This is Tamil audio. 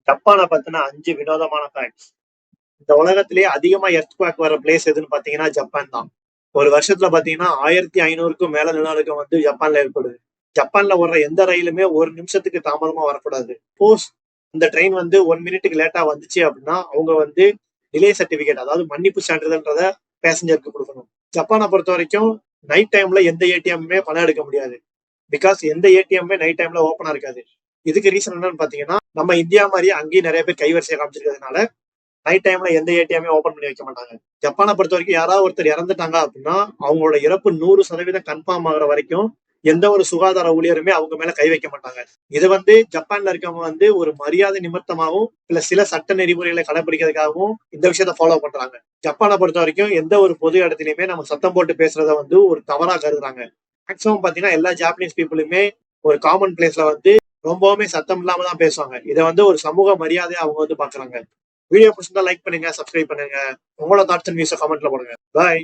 ஜப்பானை பத்தின 5 வினோதமான ஃபேக்ட்ஸ். இந்த உலகத்திலேயே அதிகமா எர்த்குவேக் வர பிளேஸ் எதுன்னு பாத்தீங்கன்னா ஜப்பான் தான். ஒரு வருஷத்துல பாத்தீங்கன்னா 1500க்கும் மேல நிலநடுக்கம் வந்து ஜப்பான்ல ஏற்படுது. ஜப்பான்ல ஓடுற எந்த ரயிலுமே ஒரு நிமிஷத்துக்கு தாமதமா வரக்கூடாது. சப்போஸ் இந்த ட்ரெயின் வந்து 1 மினிட்டுக்கு லேட்டா வந்துச்சு அப்படின்னா அவங்க வந்து டிலே சர்டிபிகேட், அதாவது மன்னிப்பு சான்றிதழ்ன்றத பேசஞ்சருக்கு கொடுக்கணும். ஜப்பானை பொறுத்த வரைக்கும் நைட் டைம்ல எந்த ஏடிஎம்மே பணம் எடுக்க முடியாது. பிகாஸ் எந்த ஏடிஎம்மே நைட் டைம்ல ஓப்பனா இருக்காது. இதுக்கு ரீசன் என்னன்னு பாத்தீங்கன்னா, நம்ம இந்தியா மாதிரியே அங்கேயும் நிறைய பேர் கைவரிசையை காமிச்சிருக்கிறதுனால நைட் டைம்ல எந்த ஏடிஎம்மே ஓபன் பண்ணி வைக்க மாட்டாங்க. ஜப்பானை பொறுத்த வரைக்கும் யாராவது ஒருத்தர் இறந்துட்டாங்க அப்படின்னா அவங்களோட இறப்பு 100% கன்ஃபார்ம் ஆகுற வரைக்கும் எந்த ஒரு சுகாதார ஊழியருமே அவங்க மேல கை வைக்க மாட்டாங்க. இது வந்து ஜப்பான்ல இருக்கவங்க வந்து ஒரு மரியாதை நிமித்தமாகவும் இல்ல சில சட்ட நெறிமுறைகளை கடைபிடிக்கிறதுக்காகவும் இந்த விஷயத்த ஃபாலோ பண்றாங்க. ஜப்பானை பொறுத்த வரைக்கும் எந்த ஒரு பொது இடத்துலயுமே நம்ம சத்தம் போட்டு பேசுறத வந்து ஒரு தவறா கருதுறாங்க. மேக்சிமம் பாத்தீங்கன்னா எல்லா ஜாப்பனீஸ் பீப்புளுமே ஒரு காமன் பிளேஸ்ல வந்து ரொம்பவுமே சத்தம் இல்லாம தான் பேசுவாங்க. இதை வந்து ஒரு சமூக மரியாதை அவங்க வந்து பாக்குறாங்க. வீடியோ பிடிச்சிருந்தா லைக் பண்ணுங்க, சப்ஸ்கிரைப் பண்ணுங்க. உங்களோட தாட்ஸ் அண்ட் வியூஸை கமெண்ட்ல போடுங்க. பாய்.